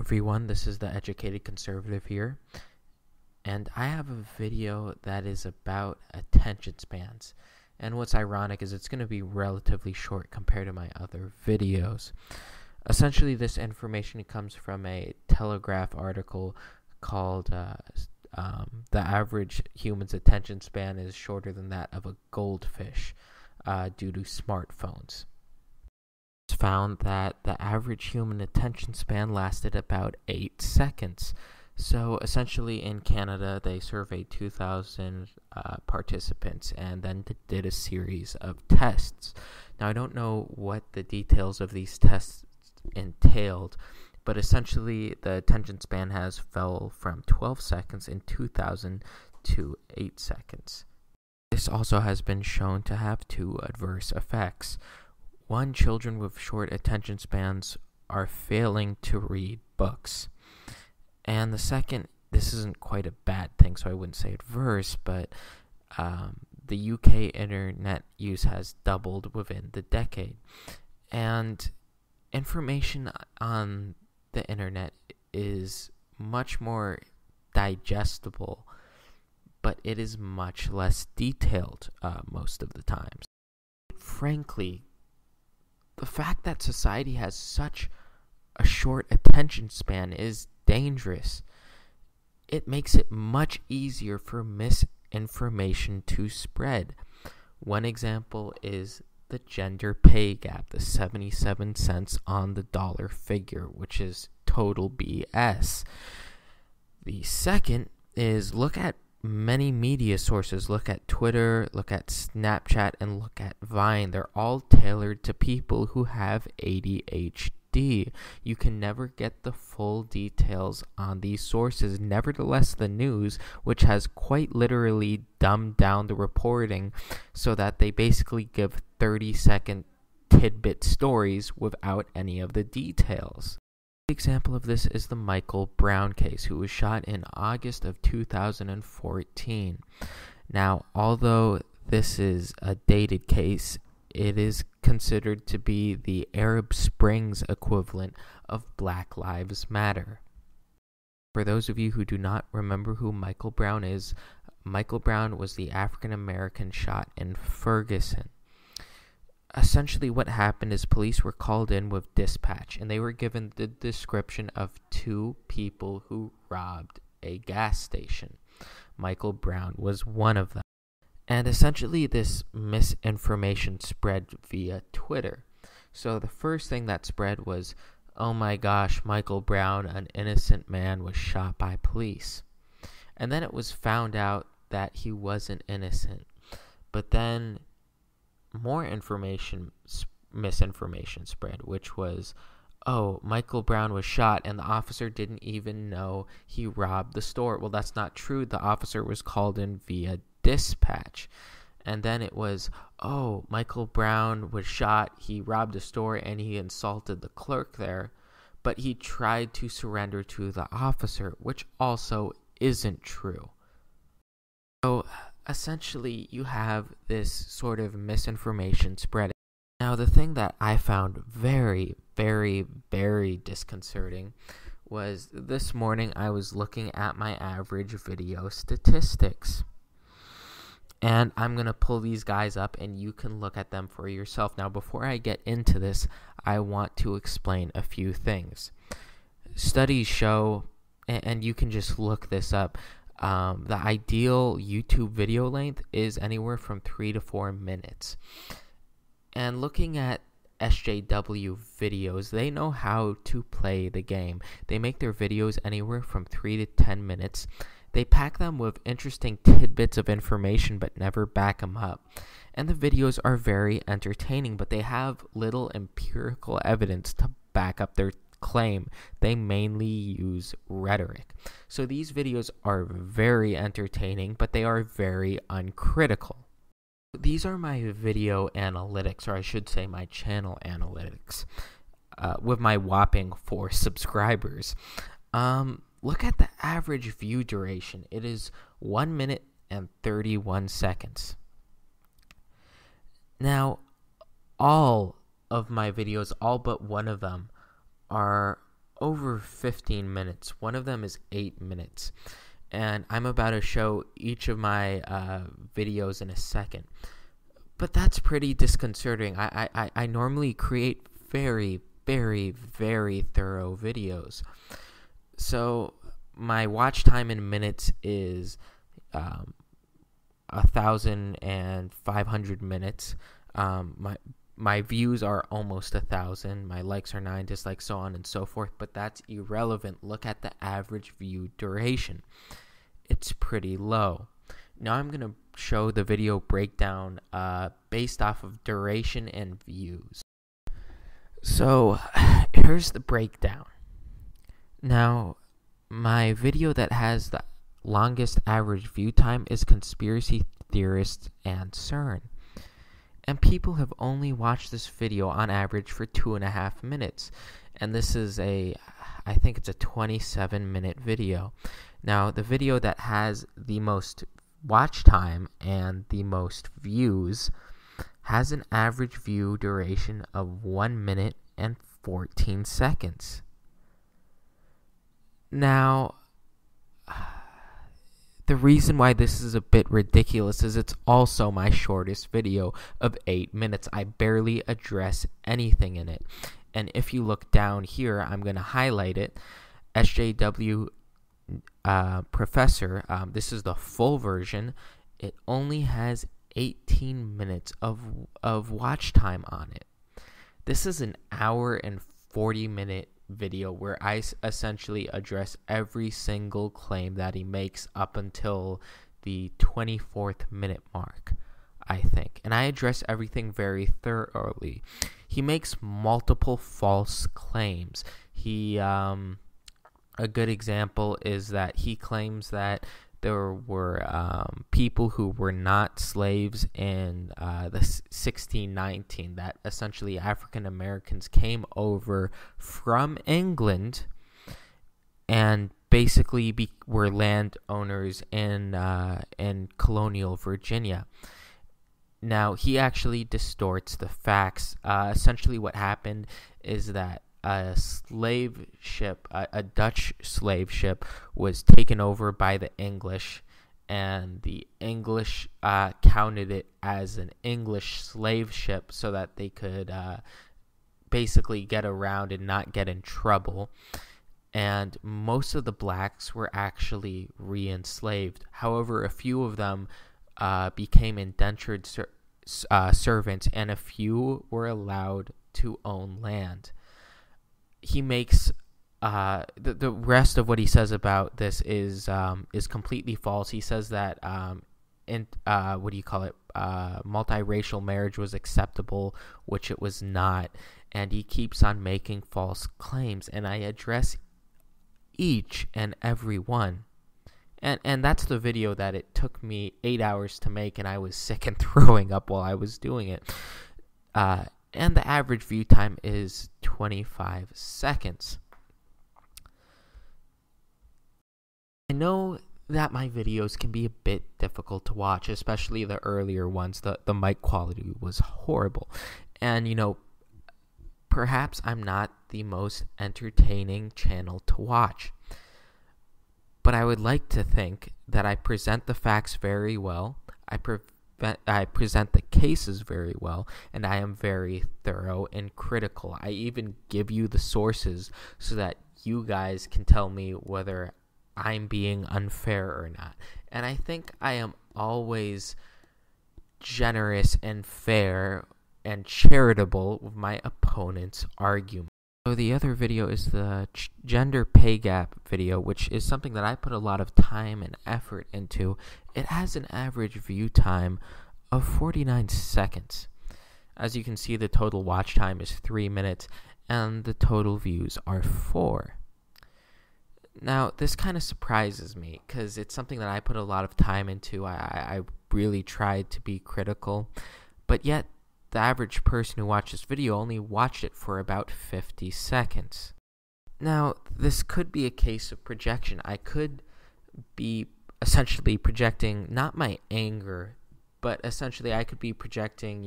everyone, this is the Educated Conservative here, and I have a video that is about attention spans. And what's ironic is it's going to be relatively short compared to my other videos. Essentially, this information comes from a Telegraph article called The Average Human's Attention Span is Shorter Than That of a Goldfish due to smartphones. It's found that the average human attention span lasted about 8 seconds. So essentially in Canada, they surveyed 2,000 participants and then did a series of tests. Now, I don't know what the details of these tests entailed, but essentially the attention span has fell from 12 seconds in 2000 to 8 seconds. This also has been shown to have two adverse effects. One, children with short attention spans are failing to read books. And the second, this isn't quite a bad thing, so I wouldn't say adverse, but the UK internet use has doubled within the decade. And information on the internet is much more digestible, but it is much less detailed most of the times. Frankly, the fact that society has such a short attention span is dangerous. It makes it much easier for misinformation to spread. One example is the gender pay gap, the 77 cents on the dollar figure, which is total BS. The second is look at many media sources. Look at Twitter, look at Snapchat, and look at Vine. They're all tailored to people who have ADHD. You can never get the full details on these sources. Nevertheless, the news, which has quite literally dumbed down the reporting so that they basically give 30-second tidbit stories without any of the details. An example of this is the Michael Brown case, who was shot in August of 2014. Now, although this is a dated case, it is considered to be the Arab Springs equivalent of Black Lives Matter. For those of you who do not remember who Michael Brown is, Michael Brown was the African American shot in Ferguson. Essentially what happened is police were called in with dispatch, and they were given the description of two people who robbed a gas station. Michael Brown was one of them. And essentially this misinformation spread via Twitter. So the first thing that spread was, oh my gosh, Michael Brown, an innocent man, was shot by police. And then it was found out that he wasn't innocent. But then more misinformation spread, which was, oh, Michael Brown was shot and the officer didn't even know he robbed the store. Well, that's not true. The officer was called in via dispatch. And then it was, oh, Michael Brown was shot, he robbed a store and he insulted the clerk there, but he tried to surrender to the officer, which also isn't true. So essentially, you have this sort of misinformation spreading. Now, the thing that I found very, very, very disconcerting was this morning I was looking at my average video statistics. And I'm going to pull these guys up and you can look at them for yourself. Now, before I get into this, I want to explain a few things. Studies show, and you can just look this up, the ideal YouTube video length is anywhere from 3 to 4 minutes. And looking at SJW videos, they know how to play the game. They make their videos anywhere from 3 to 10 minutes. They pack them with interesting tidbits of information but never back them up. And the videos are very entertaining, but they have little empirical evidence to back up their claim. They mainly use rhetoric. So these videos are very entertaining, but they are very uncritical. These are my video analytics, or I should say my channel analytics, with my whopping 4 subscribers. Look at the average view duration. It is 1 minute and 31 seconds. Now, all of my videos, all but one of them, are over 15 minutes. One of them is 8 minutes. And I'm about to show each of my videos in a second. But that's pretty disconcerting. I normally create very, very, very thorough videos. So my watch time in minutes is 1,500 minutes. My views are almost 1,000. My likes are 9, dislikes, so on and so forth. But that's irrelevant. Look at the average view duration. It's pretty low. Now I'm going to show the video breakdown based off of duration and views. So here's the breakdown. Now, my video that has the longest average view time is Conspiracy Theorists and CERN. And people have only watched this video on average for 2.5 minutes. And this is I think it's a 27-minute video. Now, the video that has the most watch time and the most views has an average view duration of 1 minute and 14 seconds. Now, the reason why this is a bit ridiculous is it's also my shortest video of 8 minutes. I barely address anything in it. And if you look down here, I'm going to highlight it. SJW Professor, this is the full version. It only has 18 minutes of watch time on it. This is an hour and 40-minute video where I essentially address every single claim that he makes up until the 24th minute mark, I think. And I address everything very thoroughly. He makes multiple false claims. A good example is that he claims that there were people who were not slaves in the 1619, that essentially African Americans came over from England and basically were landowners in colonial Virginia. Now, he actually distorts the facts. Essentially what happened is that a slave ship, a Dutch slave ship, was taken over by the English, and the English counted it as an English slave ship so that they could basically get around and not get in trouble. And most of the blacks were actually re-enslaved. However, a few of them became indentured servants, and a few were allowed to own land. He makes the rest of what he says about this is completely false. He says that multiracial marriage was acceptable, which it was not, and he keeps on making false claims, and I address each and every one. And that's the video that it took me 8 hours to make, and I was sick and throwing up while I was doing it. And the average view time is 25 seconds. I know that my videos can be a bit difficult to watch, especially the earlier ones. The mic quality was horrible. And, perhaps I'm not the most entertaining channel to watch. But I would like to think that I present the facts very well. I present the cases very well, and I am very thorough and critical. I even give you the sources so that you guys can tell me whether I'm being unfair or not. And I think I am always generous and fair and charitable with my opponent's argument. So the other video is the gender pay gap video, which is something that I put a lot of time and effort into. It has an average view time of 49 seconds. As you can see, the total watch time is 3 minutes, and the total views are 4. Now, this kind of surprises me, because it's something that I put a lot of time into. I really tried to be critical, but yet the average person who watched this video only watched it for about 50 seconds. Now, this could be a case of projection. I could be essentially projecting not my anger but essentially I could be projecting,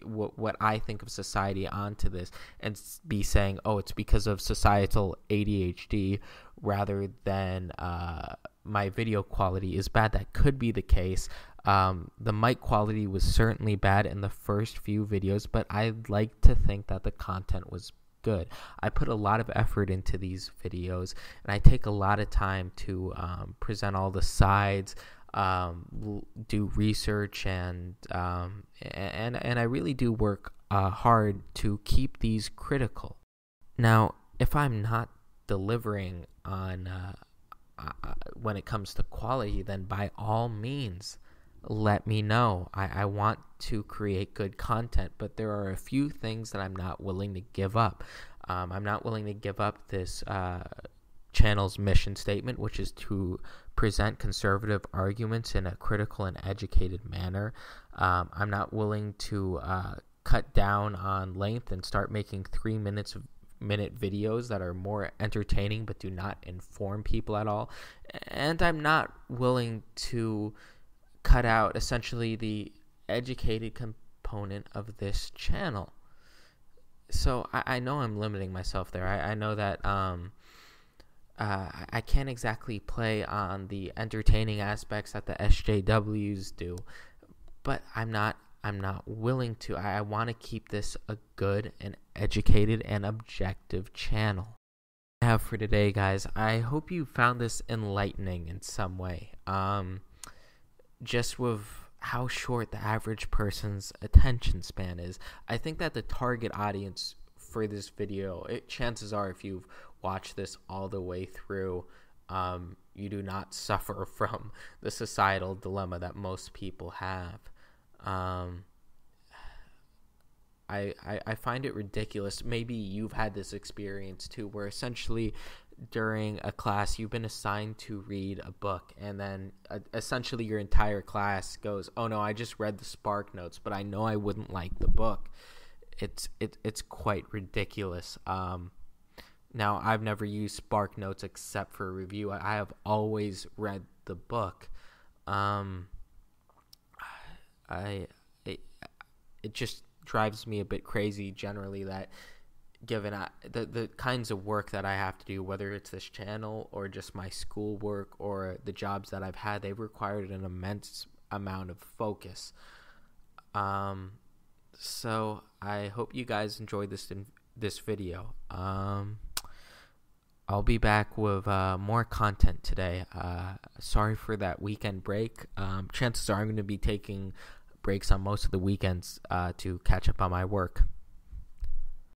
what I think of society onto this and be saying, oh, it's because of societal ADHD rather than my video quality is bad. That could be the case. The mic quality was certainly bad in the first few videos, but I like to think that the content was good. I put a lot of effort into these videos, and I take a lot of time to present all the sides, do research, and I really do work hard to keep these critical. Now, if I'm not delivering on when it comes to quality, then by all means, let me know. I want to create good content, but there are a few things that I'm not willing to give up. I'm not willing to give up this channel's mission statement, which is to present conservative arguments in a critical and educated manner. I'm not willing to cut down on length and start making 3-minute videos that are more entertaining but do not inform people at all. And I'm not willing to cut out essentially the educated component of this channel. So I know I'm limiting myself there. I know that I can't exactly play on the entertaining aspects that the SJWs do, but I'm not willing to. I want to keep this a good and educated and objective channel. I have for today, guys. I hope you found this enlightening in some way. Just with how short the average person's attention span is, I think that the target audience for this video, chances are if you've watched this all the way through, you do not suffer from the societal dilemma that most people have. I find it ridiculous. Maybe you've had this experience too, where essentially during a class you've been assigned to read a book, and then essentially your entire class goes, oh no, I just read the Spark Notes, but I know I wouldn't like the book. It's quite ridiculous. Now, I've never used Spark Notes except for a review. I have always read the book. It just drives me a bit crazy generally that given the kinds of work that I have to do, whether it's this channel or just my schoolwork or the jobs that I've had, they've required an immense amount of focus. So I hope you guys enjoyed this video. I'll be back with more content today. Sorry for that weekend break. Chances are I'm going to be taking breaks on most of the weekends to catch up on my work.